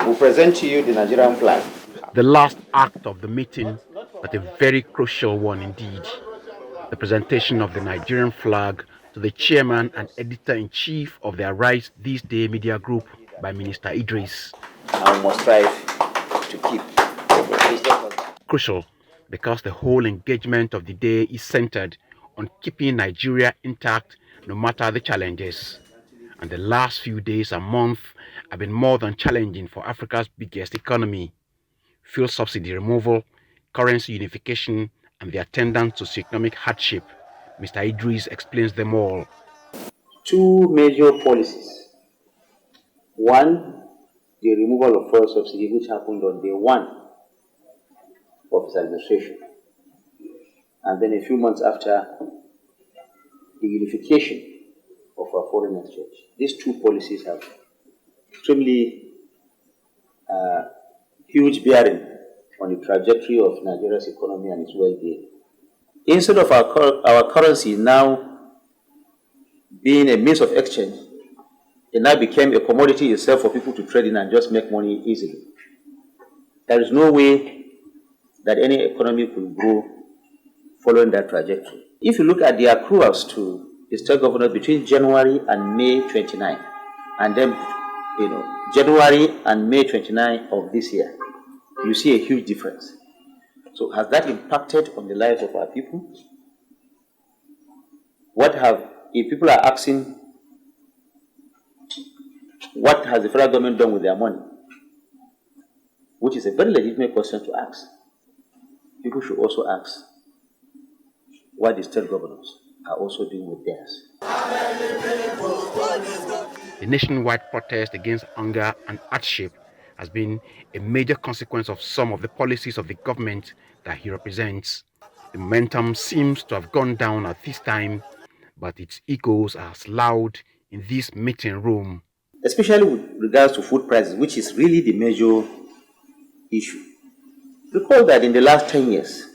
We present to you the Nigerian flag. The last act of the meeting, but a very crucial one indeed. The presentation of the Nigerian flag to the chairman and editor-in-chief of the Arise This Day media group by Minister Idris. And we must strive to keep. Crucial because the whole engagement of the day is centered on keeping Nigeria intact no matter the challenges. And the last few days and months have been more than challenging for Africa's biggest economy. Fuel subsidy removal, currency unification, and the attendant socioeconomic hardship. Mr. Idris explains them all. Two major policies. One, the removal of fuel subsidy, which happened on day one of his administration. And then a few months after, the unification of our foreign exchange. These two policies have extremely huge bearing on the trajectory of Nigeria's economy and its well-being. Instead of our currency now being a means of exchange, it now became a commodity itself for people to trade in and just make money easily. There is no way that any economy could grow following that trajectory. If you look at the accruals to the state government between January and May 29, and then January and May 29 of this year, you see a huge difference. So has that impacted on the lives of our people? If people are asking, what has the federal government done with their money? Which is a very legitimate question to ask. People should also ask what the state governors are also doing with theirs. The nationwide protest against hunger and hardship has been a major consequence of some of the policies of the government that he represents. The momentum seems to have gone down at this time, but its echoes are as loud in this meeting room. Especially with regards to food prices, which is really the major issue. Recall that in the last 10 years,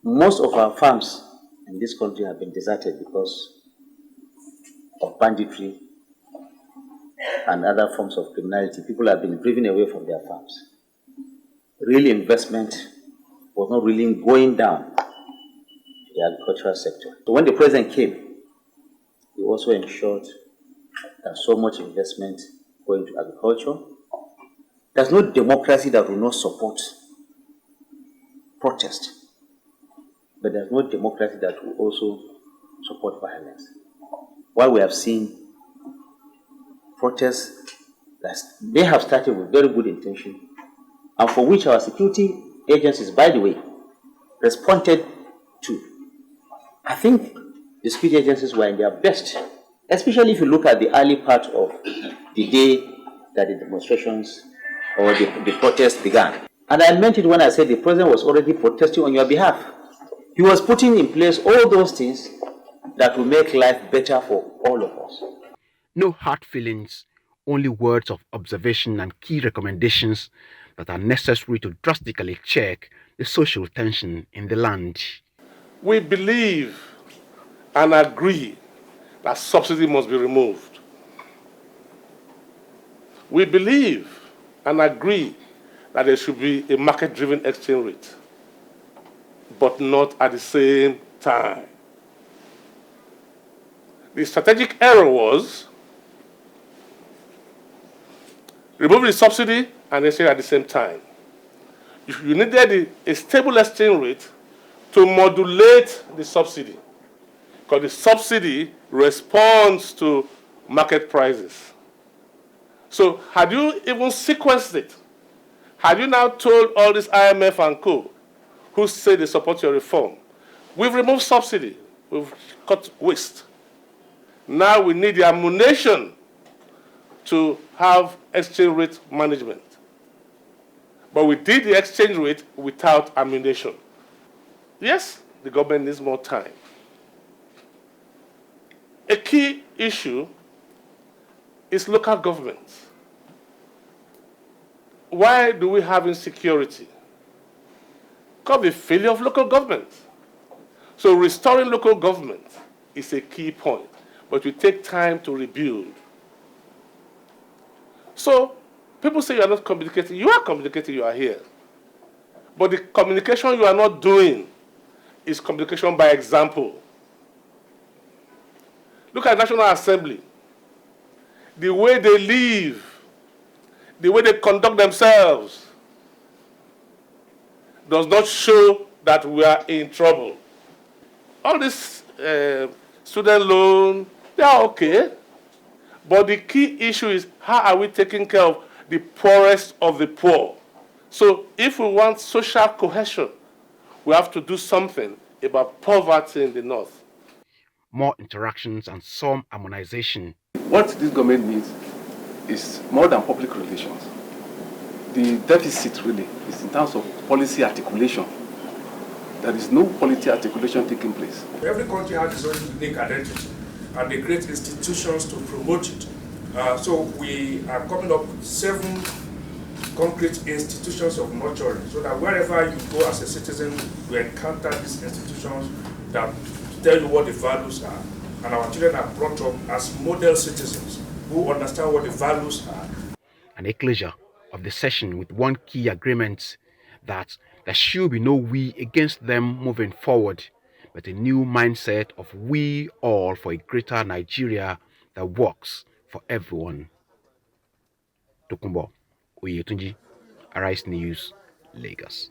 most of our farms in this country have been deserted because of banditry and other forms of criminality. People have been driven away from their farms. Real investment was not really going down in the agricultural sector. So when the president came, he also ensured that so much investment going to agriculture. There's no democracy that will not support protest, but there's no democracy that will also support violence. While we have seen protests that may have started with very good intention, and for which our security agencies, by the way, responded to. I think the security agencies were in their best, especially if you look at the early part of the day that the demonstrations or the protests began. And I meant it when I said the president was already protesting on your behalf. He was putting in place all those things that will make life better for all of us. No hard feelings, only words of observation and key recommendations that are necessary to drastically check the social tension in the land. We believe and agree that subsidy must be removed. We believe and agree that there should be a market-driven exchange rate, but not at the same time. The strategic error was remove the subsidy and exchange at the same time. You needed a stable exchange rate to modulate the subsidy, because the subsidy responds to market prices. So had you even sequenced it, had you now told all this IMF and co, who say they support your reform, we've removed subsidy, we've cut waste. Now we need the ammunition to have exchange rate management. But we did the exchange rate without ammunition. Yes, the government needs more time. A key issue is local governments. Why do we have insecurity? Because of the failure of local governments. So restoring local government is a key point, but it will take time to rebuild. So People say you are not communicating. You are communicating, you are here. But the communication you are not doing is communication by example. Look at National Assembly. The way they live, the way they conduct themselves does not show that we are in trouble. All this student loan, they are okay. But the key issue is, how are we taking care of the poorest of the poor? So if we want social cohesion, we have to do something about poverty in the north. More interactions and some harmonization. What this government needs is more than public relations. The deficit really is in terms of policy articulation. There is no policy articulation taking place. Every country has its own unique identity, and they create institutions to promote it. So we are coming up with 7 concrete institutions of nurturing, so that wherever you go as a citizen, you encounter these institutions that tell you what the values are. And our children are brought up as model citizens who understand what the values are. An ecclesia of the session with one key agreement that there should be no we against them moving forward, but a new mindset of we all for a greater Nigeria that works for everyone. Tokumbo Oyetunji, Arise News, Lagos.